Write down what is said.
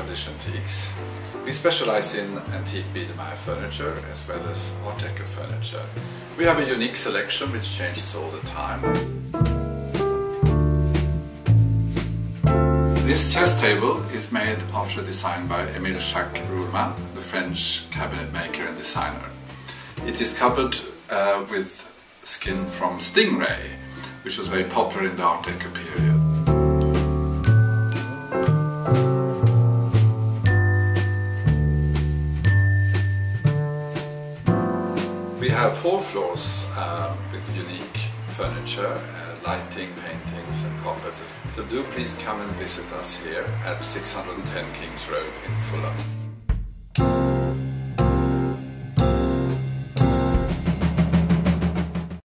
British Antiques. We specialize in antique Biedermeier furniture as well as Art Deco furniture. We have a unique selection which changes all the time. This chess table is made after a design by Émile Jacques Rouleman, the French cabinet maker and designer. It is covered with skin from stingray, which was very popular in the Art Deco period. We have 4 floors with unique furniture, lighting, paintings and carpets. So do please come and visit us here at 610 Kings Road in Fulham.